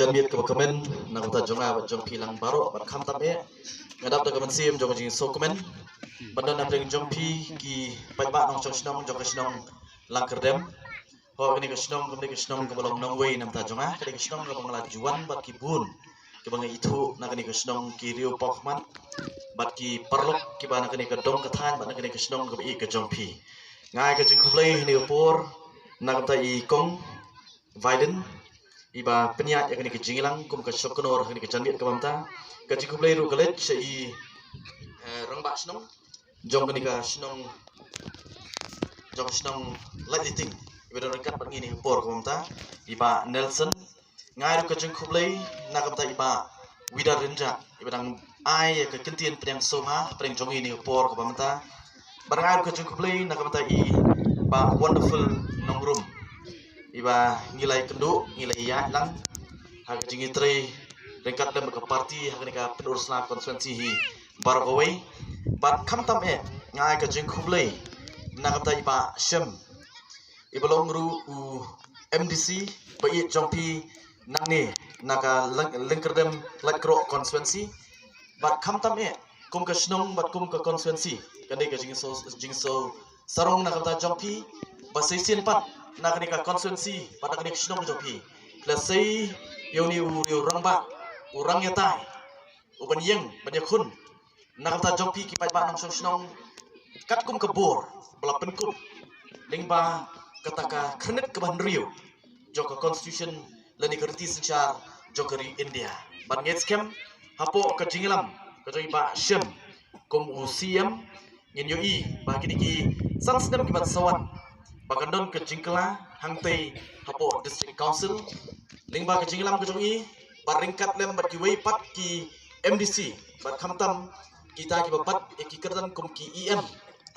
Janmit ke komen nak kata jonga jong pilang baru bat kham tabe ngadap da komen sim jong jing so komen bandan na pring jong pi ki pai ba nong chong snong jong ka snong lang kerdem ho ni ka snong ke balong nong wei nam ta jonga ke snong ka bangla juan bat ki bun ke bang itu nak ni ka snong ki riu pokman bat ki perlok ki ba nak ni ka dong ka than bat nak ni ka snong ka i ka jong pi ngai ka jing khlei ni por nak ta I kong Biden iba penyak yang ni kejingilang kum ke sokonor ni kejanbit ke bamta ke jikublai ru college sei rangba snong jong ni ka snong jong snong lighting iba don kat bangi ni por ke bamta iba Nelson ngai ru ke jikublai na kamta iba wida renja iba dang ai ke kentien preng soha preng jong ni por ke bamta barangai ru ke jikublai na kamta I ba wonderful nongrum iba ngilai kendu ngilai ya lang hak jingi tre dekat dan ke parti hak ni ka penurus na konstituensi hi bargawai bat kham tam ngai ka jing khublei na kata iba shem iba longru u MDC ba I jongpi nangne naka lengkerdem lakro konstituensi bat kham tam kum ka snong bat kum ka konstituensi kande ka jing so sarong na kata jongpi ba seisen pat nak ni ka konstituensi pada kini snong jopi lesai yoni uriu rangba urang yatai uban yang banyak kun nak ta jopi ki pai ba nong snong kat kum kebor bala penkum lingba kataka krenet ke ban riu joka constitution lani kerti secara jokari India ban nget scam hapo ka jingilam ka joi ba shem kum usiam nyen yoi ba kini ki sansdam ki ban sawan Bagandon ke Jingkela hangtai hapo district council lingba ke Jinglam ke jongi baringkat lem bat ki wei pat ki MDC bat khamtam kita ki bapat ki kerdan kum ki EM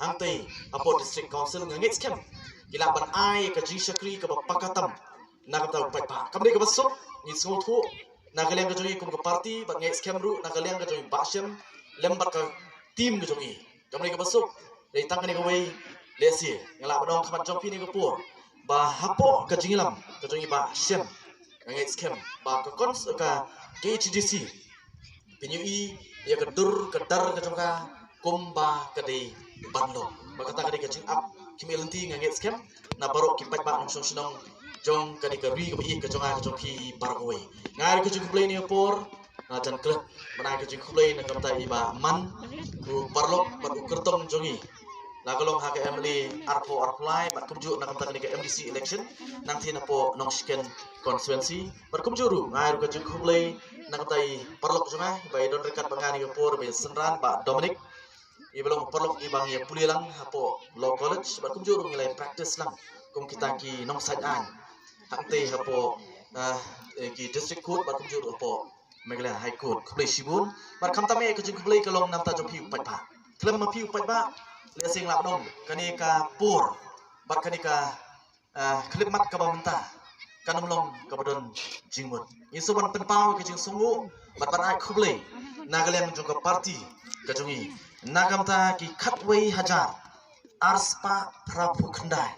hangtai hapo district council ngangit scam kila ban ai ke Jingshakri ke bapakatam nak ta pat pa kamde ke basuk ni sothu nagaleng ke jongi kum ke party bat ngait scam ru nagaleng ke jongi bashem lem bat ke team ke jongi kamde ke basuk dei tangani ke wei lesi ngala badong khamat jongpi ni kapur ba hapo ka jingilam ka jongi ba shem ngai scam ba ka kons ka KHDC pinyui ya ka dur ka dar ka jongka kumba ka dei banlo ba kata ka dei ka jing up kimelenti ngai scam na barok ki pat ba nong snong jong ka dei ka ri ka bi ka jonga ka jongpi bargoi ngai ka jing play ni kapur na jan klub bana ka jing play na kamta iba man ku barlok ba ku kertong jongi Nagalong hak Emily arpo arpulai bat kumju nak kamta ni ke MDC election nang tina po nong sken konstituensi bat kumjuru ngai ru ka jing khublei nak tai perlok jonga bai don rekat bangani ke por be senran ba Dominic ibelong perlok ibang ya pulilang hapo law college bat kumjuru ngilai practice lang kum kita ki nong sai an hak te hapo ki district court bat kumjuru hapo megala high court khublei sibun bat kamta me ke jing khublei kalong nam ta jopi pat pa klem ma piu pat ba lesing lap dong kani ka pur bat kani ka klip mat ka bamta kanum long ka badon jingmut isuban penpau ke jing sungu bat ai khublei nagaleng jong ka party ka jongi nagamta ki khatwei hajar arspa prapu khandai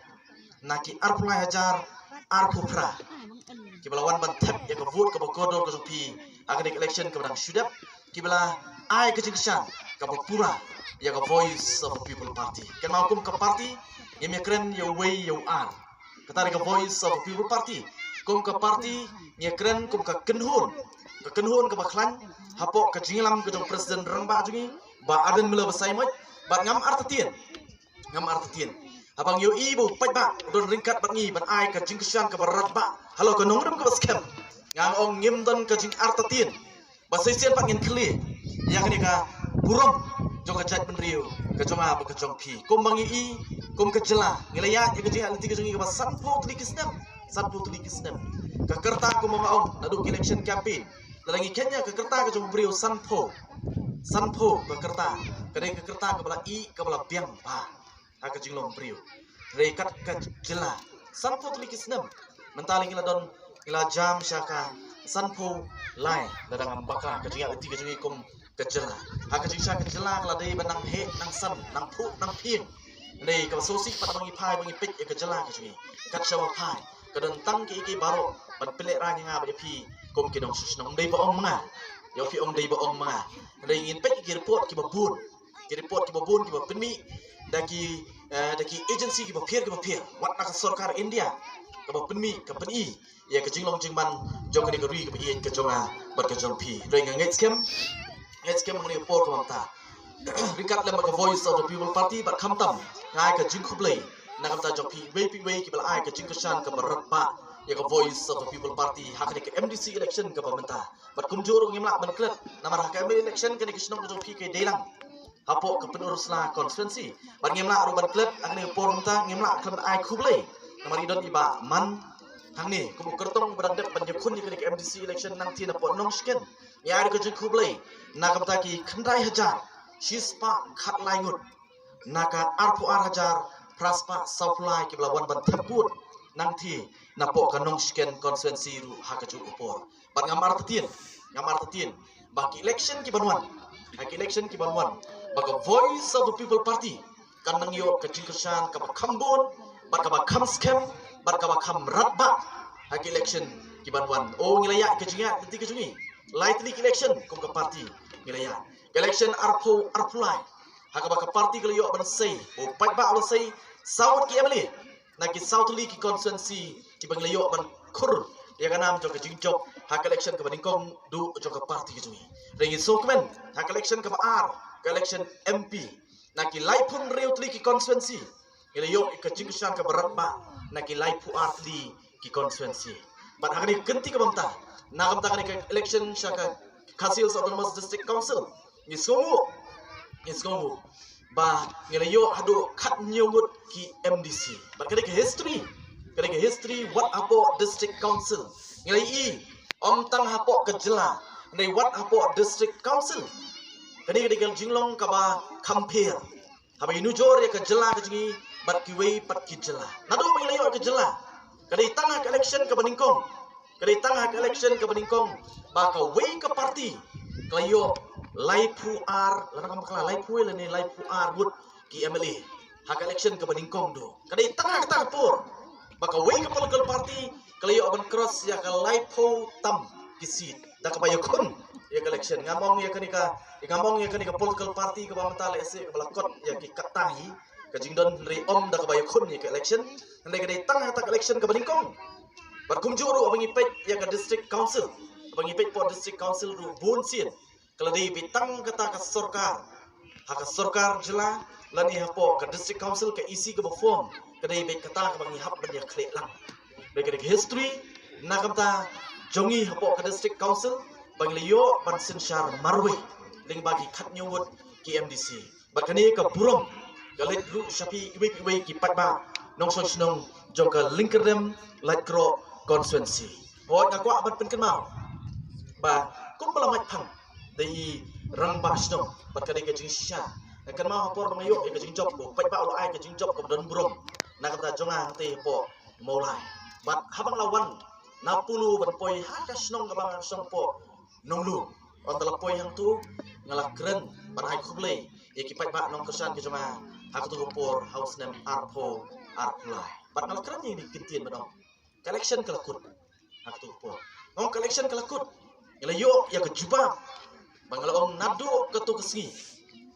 naki arpulai hajar arpu pra ki balawan ban thep ya ka vote ka bakodo ka jopi agnik election ka badang shudap ki bala ai ke jing shan ka pura ya ka voice of the people party kan mau kum ka party ya keren ya way ya ar kata ka voice of the people party kum ka party ya keren kum ka kenhun ka bakhlan hapo ka jingilam ka jong president rangba jungi ba aden mela basai moj ba ngam artatien abang yo ibu pai ba don ringkat bangi ban ai ka jingksan ka barat ba halo ka nongdam ka baskem ngang ong ngim don ka jing artatien ba seisian pak ngin kli ya ni ka burung jong ka chat penriu ka jonga ba ka jong pi kum bangi I kum ka jela ngilaya ya ka jia lenti ka jongi ka sanpo tuli kisnam ka kerta kum maong nadu election campaign dalangi Kenya ka kerta ka jong brio sanpo ka kerta ka kerta ka bala I ka bala biang ba ka jinglong brio rekat ka jela sanpo tuli kisnam mentaling ila don ila jam syaka sanpo lai dadang ambaka ka jia lenti ka jongi kum kejela hak kejisa kejela kala dei banang he nang san nang pu nang ping dei ka sosi pat bangi pai bangi pik kejela kejui kat sawa pai kadon tang ki baro ban pelek ra nga ba pi kum kinong susnong day ba ong mga yo ki ong day ba ong mga day ingin pe ki report ki babun ki ba penmi daki agency ki ba phier wat nak sarkar India ka ba penmi ka peni ya ka jinglong jingman jong ka ni ka ri ka bi ka jonga bat ka jong pi ring ngait skem ngani report ko ta ringkat lem ka voice of the people party bat kham tam ngai ka jing khublei na kam ta jong pi ki bal ai ka jing ka shan ka barat ba ya ka voice of the people party hak ni ka MDC election ka ba menta bat kumjur ngimla ban klet namar hak election ka ni kisnong jong pi ke delang hapo ka penuruslah konstituensi ban ngimla ro ban klet akni por menta ngimla kan ai khublei namar idon iba man hang ni kubu kertong berandep panjepun ni ke MDC election nang tina po nong sken ya ada ke kublai nakam taki khandai hajar shispa khat laingut naka arpu hajar praspa supply ke belawan ban theput nang thi na po ka nong sken konstituensi ru hakaju upor ban ngamar tatin baki election ki banwan baka voice of the people party kan nang yo ke jingkersan ka khambun baka ba kham scam barka bakam ratba hak election kibanwan ngilaya kejinga nanti kejungi lightly election kum ke party ngilaya election arpulai hak baka party kaliyo ban sei pai ba lo sei south ki emli naki south li ki constituency ki banglayo ban khur ya ganam jo kejingjok hak election ke baningkong du jo ke party kejungi ringi sokmen hak election ke election MP naki laipun reutli ki constituency ngilaya kejingsan ke beratba naki laipu artli ki konstituensi bat hakani kenti ka bamta na kamta kani election shaka Kasil Autonomous District Council ni songu ba ngelayo hadu khat nyungut ki MDC bat kani ke history what apo district council ngelai om tang hapo ke jela nei what apo district council kani ke jinglong ka ba compare haba inujor ya ke jela ke jingi bat kiwei pat kijela nado banglayo ke jela kadai tangah election ke baningkong ba ka wei ke party klayo laipu ar lanang makala laipu le ni laipu ar but ki MLA hak election ke baningkong do kadai tangah pur ba ka wei ke political party klayo ban cross ya ka laipu tam kisit da ka bayakun ya election ngamong ya kanika political party ke bamta lese ke balakot ya ki katangi kajingdon dari om dah kebayar kun ni ke election, anda kedai tang hatak election ke baningkong. Berkum juru abang ipet ya ke district council, abang ipet po district council ru bun sin. Kalau di bitang kata ke sorkar, hak sorkar jela, lani hapo ke district council ke isi ke form, kedai bet kata ke bang ihap banyak klik lang. Bagi history, nak kata jongi hapo ke district council, bang liyo ban sinsyar marwe, ling bagi kat nyuwut ki MDC. Bakani ke burung. Galit lu sapi iwe ki patba nong sonong jongka linkerdem light cro constituency ho ngaku abat pen kenal ba kum pelamat phang dei rang ba snong bat kadai ke jingsha kan ma hapor mayo ke jingjop ko patba lo ai ke jingjop ko don burung na kata jonga te po molai bat habang lawan na pulu ban poi ha ka snong ka bang snong po nonglu on telepon yang tu ngalak keren ban hai khublei ki patba nong kesan ke jonga aku tu por house name arpulai bat ngalak keren ni kintin badong collection kelakut aku tu por ngong collection kelakut ngelayo ya ke jubab bangalong nadu ketu kesi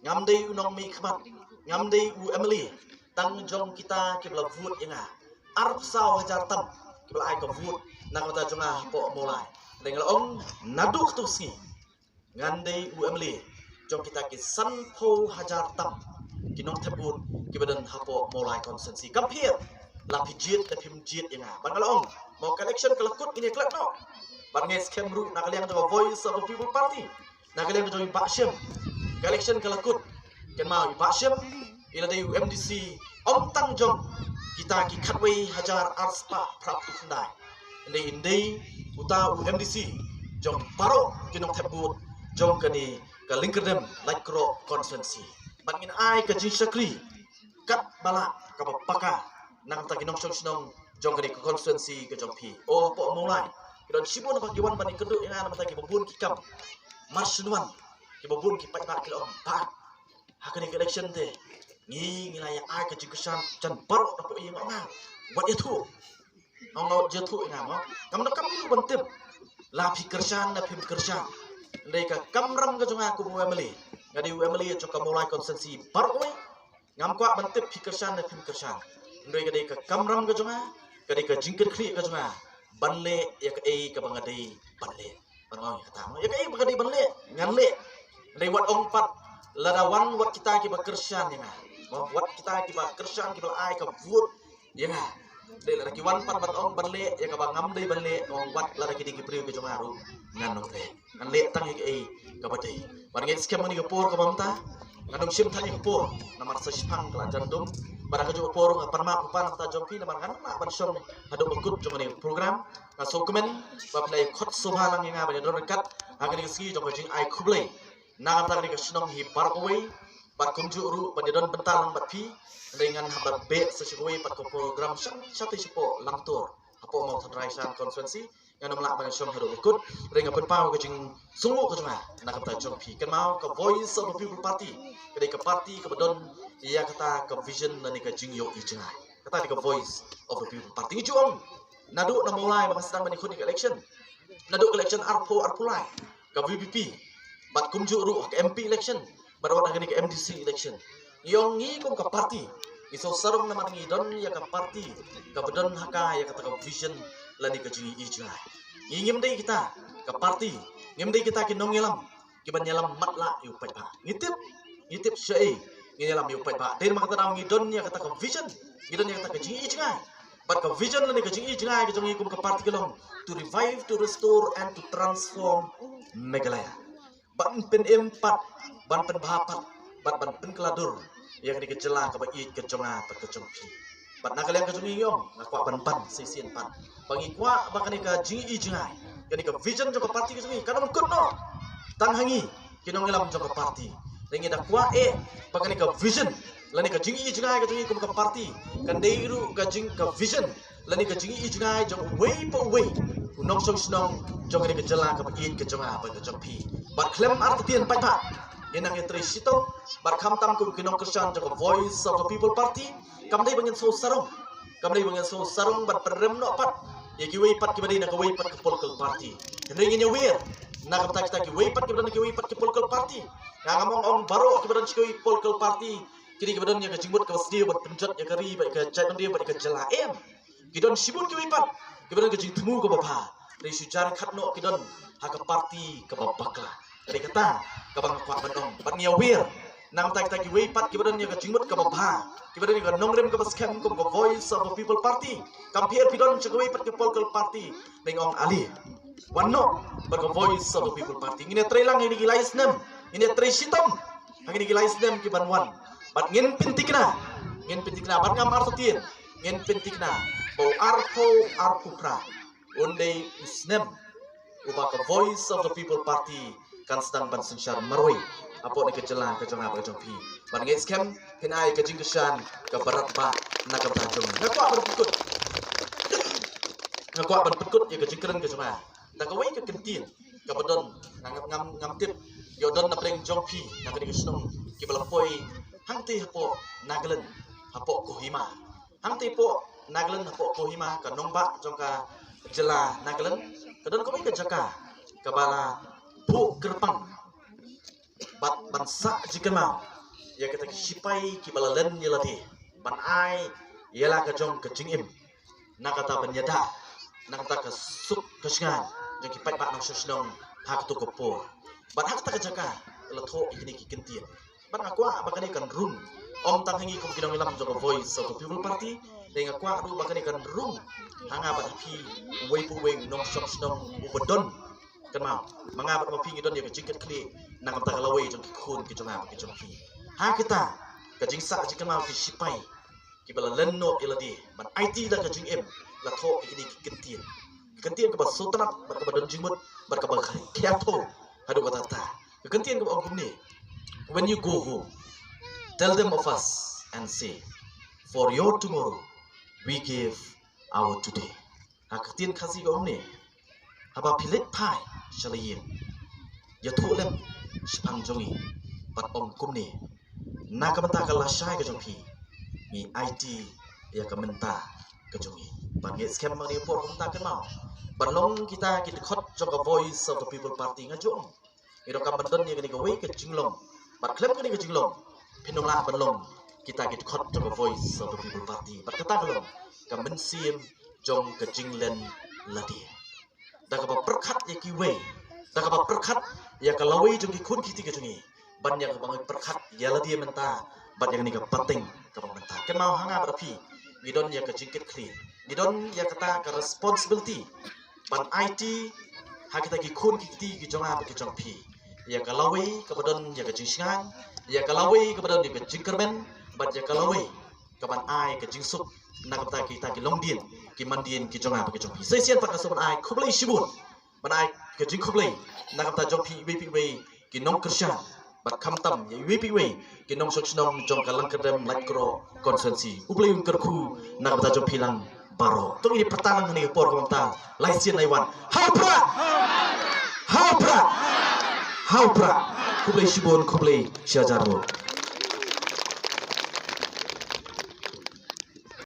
ngamdei unong mi khmat ngamdei u Emily tang jong kita ke bela vote inga arp saw hajar tam ke bela ai ke vote nak kata jonga po mulai dengalong nadu ketu kesi ngandei u Emily jong kita ke sanpo hajar tam kinong tebut kibadan hapo mulai konsensi kampir lapijit dan pimjit inga bangalong mau collection kelakut ini kelak no bangai scam ru nak kalian tu voice of the people party nak kalian tu Pak Syem collection kelakut kan mau Pak Syem ila dari UMDC om tang jong kita ki khatwei hajar arspa prap khandai indai uta UMDC jong paro kinong tebut jong kani ka linkerdem like kro konsensi bangin ai ka jinsakri kat bala ka paka nang ta kinong sonong jong kani konstituensi ke jong pi po mulai don sibon bagi wan bani kedu ina mata ki babun ki kam marsunuan ki babun ki pat ki on pa hakani election te ni ngilaya ai ka jikusan chan baro dapo yang ona buat itu ngau jetu ina mo kam kam lu bantim la pikersan na pikersan ndai ka kamram ka jonga ku Wembley ngadi Wembley jo ka mulai konsensi baroi ngam kwa bantip pikersan na pikersan ndai ka kamram ka jonga kadi ka jingkir khri ka jonga banle ya ka ei ka bangadai banle banoi kata ya ka ei bangadai banle nganle ndai wat ong pat ladawan wat kita ki bakersan ya wat kita ki bakersan ki ai ka vut ya để là cái văn bắt bắt ông bắn lệ, ya các bạn ngắm đây bắn lệ, ông bắt là cái đi cái priu cái trong haru ngăn ông ngăn lệ tăng cái cái bát đây, bạn nghe skem ni cái por cái bám ta, ngăn ông sim thay cái por, nama rasa spang cái lancar dum, bạn cái chỗ por ngap parma upan ta jompi, nama ngăn nak ban som, ada berikut trong này program, ngap so comment, bab này khot soha lang yang apa yang dekat, agar cái ski trong cái jing ai kublai, nak ta cái senong hi parkaway, bat kumju ru, ban don bentar lang bat pi. Dengan habat be sesuai pada program satu sepo langtur apa mau teraisan konferensi yang nomor lapan yang haru ikut dengan berpau ke jing sungguh ke cuma nak kata jong pi kan mau ke voice of the people party ke party ke bedon ia kata ke vision dan ke jing yo ijengai kata ke voice of the people party juang nadu na mulai bang sedang menikut ke election nadu election arpulai ke VPP bat kumju ru ke MP election baru nak ke MDC election yang ni kum ke parti iso sarung nama ni don ya ke parti ke bedon haka ya kata ke vision lani ke jing ijai ngim dei kita ke parti ngim dei kita ki nongelam ki banyalam matla yu pai ba ngitip syai ngelam yu pai ba den mak ta ngi don ya kata ke vision ngidon ya kata ke jing ijai but ke vision lani ke jing ijai ke jing ikum ke parti kelong to revive, to restore and to transform Meghalaya ban pen empat ban pen bahapat ban pen keladur yang dikejelang ke bagi kejonga pat kejongpi pat nakalian kejongi yong ngakwa ban sisian pan bagi kwa bakani ka jingi jingai kani ka vision joko parti kejongi kana mengkut no tang hangi kinong ngelam joko parti lengi da kwa bakani ka vision lani ka jingi jingai kejongi kum ka parti kan deiru ka jing ka vision lani ka jingi jingai jong way po way unong song snong jong ni kejelang ke bagi kejonga pat kejongpi bat klem artien pai pa yang trisito barkam tam kum kinong kersan joko voice of the people party kamdai bangen so sarung bar perem no pat yaki way pat kibadi na way pat ke political party ringin ya wir na kapta kita ki way pat kibadi ki way pat ke political party na ngamong ong baro kibadi ki political party kini kibadi ya ke jimbut ke wasdi bat penjat ya kari ba ke chat dia ba ke jela kidon sibut ki way pat kibadi ke jingtemu ke bapa dari sujar khatno kidon ha ke party ke babakla dari kata kabang kuat bandong bat niawir nang tak tak way pat kibadan ya kajimut ka babha kibadan ya nongrem ka baskem ko voice of the people party compare pidon chagway pat ke political party ningong ali wanno ba voice of the people party ngine trailang ini gilais nem ini trisitom ini gilais nem kiban wan bat ngin pintikna bat ngam artien ngin pintikna bau arpupra unde usnem uba ka voice of the people party kan sedang ban sensyar maroi apa ni kejelang kejonga ba jompi ban ngai scam kenai ke jingkesan ke barat ba na ka tajung ngakwa ban pekut ya ke jingkeren ke jonga ta ka wei ke kentin ke bedon ngam tip yo don na pleng jompi na ke snong ki balapoi hangti hapo naglen hapo kohima hangti po naglen hapo kohima ka nomba jongka jela naglen kedon ko ke jaka ke bala bu gerpang bat bansa jika mau ya kita sipai ki balalen yelati ban ai yela ka jong ke jingim na kata banyada na kata ke suk ke singan jong ki pai ba nang susnong hak tu ko ban hak ta ke jaka la tho ikini ki kentia ban akwa bakani kan room om tang hangi ko kinong ilam jong voice of the people party dengan akwa ru bakani kan room hanga ba pi wei pu wei nong susnong ubodon kenal mengabat mau pingi don ya kejingkat kli nang tak lawai jong kun ke jong apa ke jong pi ha kita kejing sa jing kenal ki sipai ki bala lenno iladi ban IT da kejing em la tho ikini ki kentien ke bas sultanat bar ke badon jingmut bar ke bagai kiato hadu kata ta kentien ke ogum ni when you go home tell them of us and say for your tomorrow we give our today ha kentien kasih ke om ni apa pilit pai shalayin ya tulem spang jongi pat om kumni na kamenta kala shai ke jongpi ni IT ya kamenta ke jongi bagi scam ni por kita kenal balong kita khot jong voice of the people party ngajong iro ka bandon ni ga wei ke jinglong bat klem ni ga jinglong pinong la balong kita khot jong voice of the people party bat kata kalong ka mensim jong ke jinglen ladi da ka perkhat ye ki wei da ka perkhat ya ka lawei jong ki khun ki ti ke jongi ban ya ka bang perkhat ya ladi menta bat yang ni ka pating ka menta ken mau hanga berapi gidon ya ka jingkit kli gidon ya kata ka responsibility ban IT ha kita ki khun ki ti ki jonga ki jong pi ya ka lawei ka badon ya ka jingsang ya ka lawei ka badon ya ka jingkermen bat ya ka lawei ka ban ai ka jingsuk na ka kita ki longdien ki mandien ki jonga ki jong pi sai sian pat ka so ban ai khublei shibun ban ai ka jing khublei na ka jong pi we ki nong kersha bat kham tam ye we pi we ki nong sok snong jong ka lang kedem like kro konsensi ublei ung kerku na ka jong pi lang baro tu ini pertanyaan ni por komenta laisian laiwan how pra kublai shibun kublai syajaru